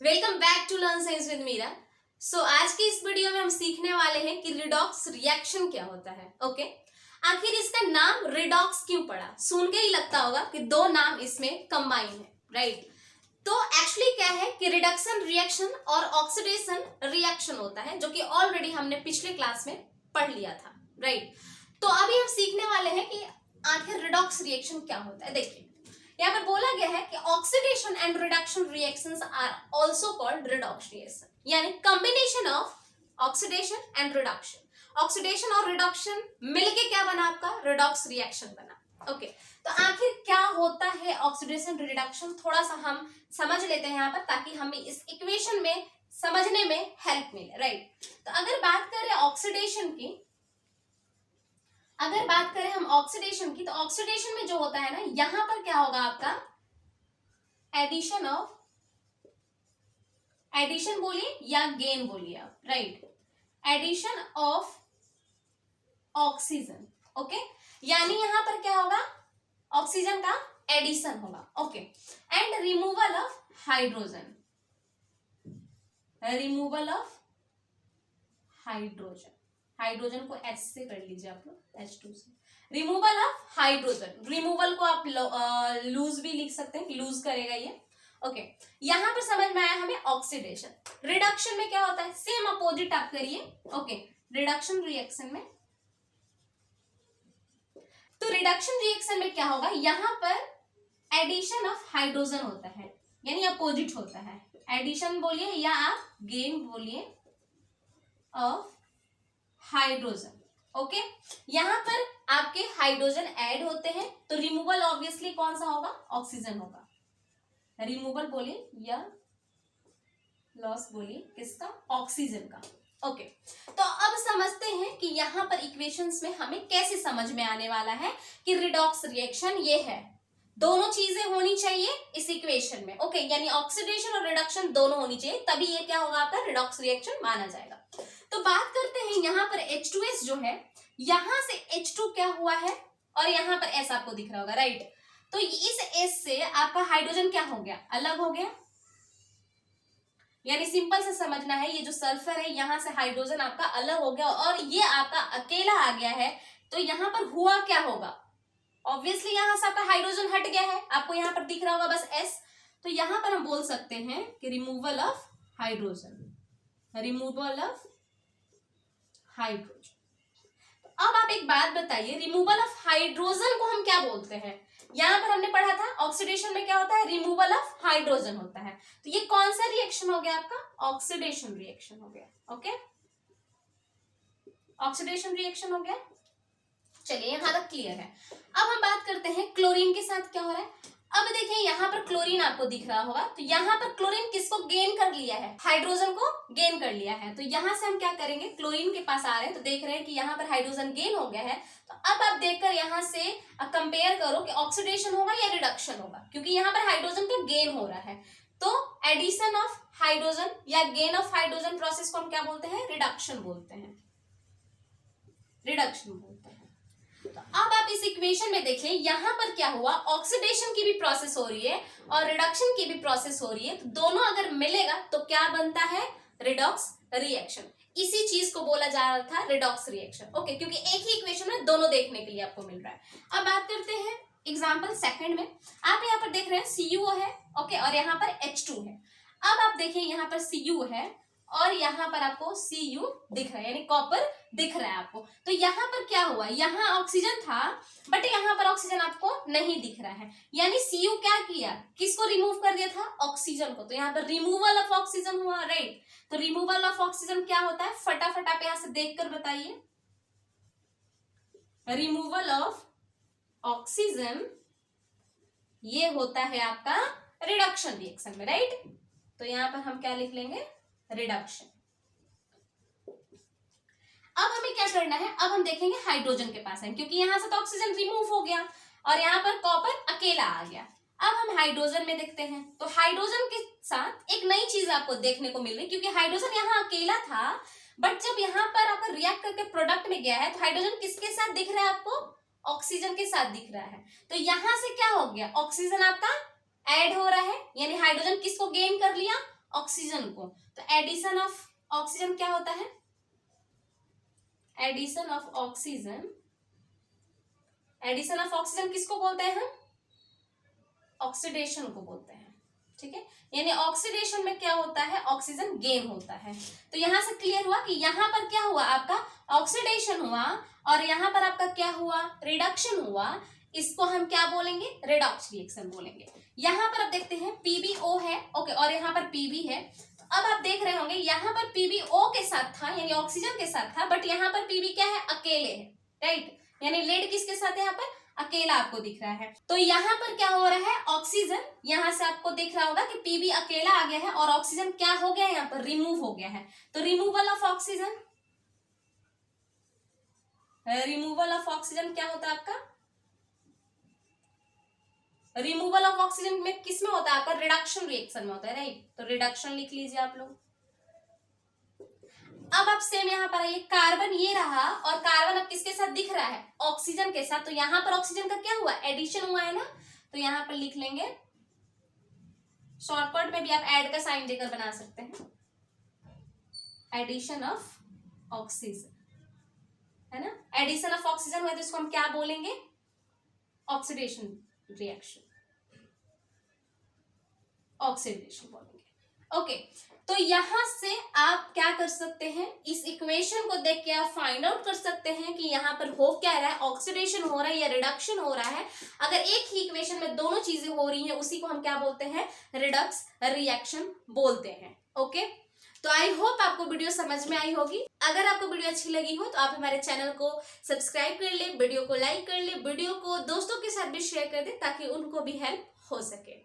Welcome back to learn science with Meera. आज की इस वीडियो में हम सीखने वाले हैं कि रिडॉक्स रिएक्शन क्या होता है। ओके आखिर इसका नाम रिडॉक्स क्यों पड़ा? सुन के ही लगता होगा कि दो नाम इसमें कंबाइन है, राइट? तो एक्चुअली क्या है कि रिडक्शन रिएक्शन और ऑक्सीडेशन रिएक्शन होता है, जो कि ऑलरेडी हमने पिछले क्लास में पढ़ लिया था, राइट? तो अभी हम सीखने वाले हैं कि आखिर रिडॉक्स रिएक्शन क्या होता है। देखिए यहाँ पर बोला गया है कि oxidation and reduction reactions are also called redox reaction, यानी combination of oxidation and reduction. Oxidation और रिडक्शन मिलके क्या बना? आपका रिडॉक्स रिएक्शन बना। ओके तो आखिर क्या होता है ऑक्सीडेशन रिडक्शन, थोड़ा सा हम समझ लेते हैं यहाँ पर, ताकि हमें इस इक्वेशन में समझने में हेल्प मिले, राइट? तो अगर बात करें ऑक्सीडेशन की, अगर बात करें हम ऑक्सीडेशन की, तो ऑक्सीडेशन में जो होता है ना, यहां पर क्या होगा आपका एडिशन बोलिए या गेन बोलिए आप, right? Addition of oxygen. Okay यानी यहां पर क्या होगा? ऑक्सीजन का एडिशन होगा। Okay and removal of hydrogen, removal of hydrogen, hydrogen को H से कर लीजिए आप लोग, H2 से। रिमूवल ऑफ हाइड्रोजन, रिमूवल को आप लूज भी लिख सकते हैं, लूज करेगा ये। ओके यहां पर समझ में आया हमें ऑक्सीडेशन। रिडक्शन में क्या होता है? सेम अपोजिट आप करिए। ओके रिडक्शन रिएक्शन में, तो रिडक्शन रिएक्शन में क्या होगा? यहां पर एडिशन ऑफ हाइड्रोजन होता है, यानी अपोजिट होता है। एडिशन बोलिए या आप गेन बोलिए ऑफ हाइड्रोजन। ओके यहां पर आपके हाइड्रोजन ऐड होते हैं, तो रिमूवल ऑब्वियसली कौन सा होगा? ऑक्सीजन होगा। रिमूवल बोलिए या लॉस बोलिए, किसका? ऑक्सीजन का। ओके तो अब समझते हैं कि यहां पर इक्वेशंस में हमें कैसे समझ में आने वाला है कि रिडॉक्स रिएक्शन ये है। दोनों चीजें होनी चाहिए इस इक्वेशन में। ओके यानी ऑक्सीडेशन और रिडक्शन दोनों होनी चाहिए, तभी ये क्या होगा? आपका रिडॉक्स रिएक्शन माना जाएगा। तो बात करते हैं यहाँ पर H2S जो है, यहां से H2 क्या हुआ है और यहाँ पर S आपको दिख रहा होगा, राइट? तो इस S से आपका हाइड्रोजन क्या हो गया? अलग हो गया। यानी सिंपल से समझना है, ये जो सल्फर है यहां से हाइड्रोजन आपका अलग हो गया और ये आपका अकेला आ गया है। तो यहाँ पर हुआ क्या होगा? ऑब्वियसली यहां से आपका हाइड्रोजन हट गया है, आपको यहाँ पर दिख रहा होगा बस S। तो यहां पर हम बोल सकते हैं कि removal of hydrogen, removal of hydrogen. तो अब आप एक बात बताइए, रिमूवल ऑफ हाइड्रोजन को हम क्या बोलते हैं? यहां पर हमने पढ़ा था ऑक्सीडेशन में क्या होता है? रिमूवल ऑफ हाइड्रोजन होता है। तो ये कौन सा रिएक्शन हो गया आपका? ऑक्सीडेशन रिएक्शन हो गया। ओके ऑक्सीडेशन रिएक्शन हो गया। चलिए यहां तक क्लियर है। अब हम बात करते हैं क्लोरीन के साथ क्या हो रहा है। अब देखिए यहाँ पर क्लोरीन आपको दिख रहा होगा, तो यहाँ पर क्लोरीन किसको गेन कर लिया है? हाइड्रोजन को गेन कर लिया है। तो यहाँ से हम क्या करेंगे? क्लोरीन के पास आ रहे हैं, तो देख रहे हैं कि यहाँ पर हाइड्रोजन गेन हो गया है। तो अब आप देखकर यहाँ से कंपेयर करो कि ऑक्सीडेशन होगा या रिडक्शन होगा, क्योंकि यहाँ पर हाइड्रोजन का गेन हो रहा है। तो एडिशन ऑफ हाइड्रोजन या गेन ऑफ हाइड्रोजन प्रोसेस को हम क्या बोलते हैं? रिडक्शन बोलते हैं, रिडक्शन बोलते हैं। तो अब आप इस इक्वेशन में देखिए, यहां पर क्या हुआ? ऑक्सीडेशन की भी प्रोसेस हो रही है और रिडक्शन की भी प्रोसेस हो रही है, तो दोनों अगर मिलेगा तो क्या बनता है? Redox reaction. इसी चीज को बोला जा रहा था रिडॉक्स रिएक्शन। ओके क्योंकि एक ही इक्वेशन में दोनों देखने के लिए आपको मिल रहा है। अब बात करते हैं एग्जाम्पल सेकंड में। आप यहाँ पर देख रहे हैं CuO है, ओके, और यहाँ पर H2 है। अब आप देखिए यहाँ पर Cu है और यहाँ पर आपको Cu दिख रहा है, यानी कॉपर दिख रहा है आपको। तो यहाँ पर क्या हुआ? यहाँ ऑक्सीजन था बट यहाँ पर ऑक्सीजन आपको नहीं दिख रहा है, यानी Cu क्या किया? किसको रिमूव कर दिया था? ऑक्सीजन को। तो यहाँ पर रिमूवल ऑफ ऑक्सीजन हुआ, राइट? तो रिमूवल ऑफ ऑक्सीजन क्या होता है? फटाफट आप यहाँ से देखकर बताइए। रिमूवल ऑफ ऑक्सीजन ये होता है आपका रिडक्शन रिएक्शन में, राइट? तो यहाँ पर हम क्या लिख लेंगे? रिडक्शन। अब हमें क्या करना है? अब हम देखेंगे हाइड्रोजन के पास है, क्योंकि यहां से तो ऑक्सीजन रिमूव हो गया और यहाँ पर कॉपर अकेला आ गया। अब हम हाइड्रोजन में देखते हैं, तो हाइड्रोजन के साथ एक नई चीज आपको देखने को मिल रही, क्योंकि हाइड्रोजन यहाँ अकेला था बट जब यहाँ पर आपका रिएक्ट करके प्रोडक्ट में गया है, तो हाइड्रोजन किसके साथ दिख रहा है आपको? ऑक्सीजन के साथ दिख रहा है। तो यहाँ से क्या हो गया? ऑक्सीजन आपका ऐड हो रहा है, यानी हाइड्रोजन किसको गेन कर लिया? ऑक्सीजन को। तो एडिशन ऑफ ऑक्सीजन क्या होता है? Addition of oxygen, addition of oxygen किसको बोलते हैं हम? ऑक्सीडेशन को बोलते हैं, ठीक है। यानी ऑक्सीडेशन में क्या होता है? ऑक्सीजन गेन होता है। तो यहां से क्लियर हुआ कि यहां पर क्या हुआ? आपका ऑक्सीडेशन हुआ और यहां पर आपका क्या हुआ? रिडक्शन हुआ। इसको हम क्या बोलेंगे? रेडॉक्स रिएक्शन बोलेंगे। यहां पर आप देखते हैं PbO है, ओके, और यहां पर Pb है। तो अब आप देख रहे होंगे यहां पर PbO के साथ था, यानी ऑक्सीजन के साथ था, बट यहाँ पर Pb क्या है? अकेले है, राइट। यानी लेड किसके साथ है? यहाँ पर अकेला आपको दिख रहा है। तो यहाँ पर क्या हो रहा है? ऑक्सीजन, यहां से आपको दिख रहा होगा कि Pb अकेला आ गया है और ऑक्सीजन क्या हो गया है? यहाँ पर रिमूव हो गया है। तो removal of oxygen, removal of oxygen क्या होता है आपका? रिमूवल ऑफ ऑक्सीजन में किस में होता है? आपका रिडक्शन रिएक्शन में होता है, राइट। तो रिडक्शन लिख लीजिए आप लोग। अब आप सेम यहां पर आइए, कार्बन ये रहा और कार्बन अब किसके साथ दिख रहा है? ऑक्सीजन के साथ। तो यहां पर ऑक्सीजन का क्या हुआ? एडिशन हुआ है ना। तो यहां पर लिख लेंगे, शॉर्टकट में भी आप ऐड का साइन देकर बना सकते हैं, एडिशन ऑफ ऑक्सीजन, है ना। एडिशन ऑफ ऑक्सीजन हुआ तो इसको हम क्या बोलेंगे? ऑक्सीडेशन रिएक्शन, ऑक्सीडेशन बोलेंगे, ओके। तो यहां से आप क्या कर सकते हैं? इस इक्वेशन को देख के आप फाइंड आउट कर सकते हैं कि यहाँ पर हो क्या रहा है? ऑक्सीडेशन हो रहा है या रिडक्शन हो रहा है। अगर एक ही इक्वेशन में दोनों चीजें हो रही हैं, उसी को हम क्या बोलते हैं? रिडक्स रिएक्शन बोलते हैं, ओके। तो आई होप आपको वीडियो समझ में आई होगी। अगर आपको वीडियो अच्छी लगी हो तो आप हमारे चैनल को सब्सक्राइब कर ले, वीडियो को लाइक कर ले, वीडियो को दोस्तों के साथ भी शेयर कर दे ताकि उनको भी हेल्प हो सके।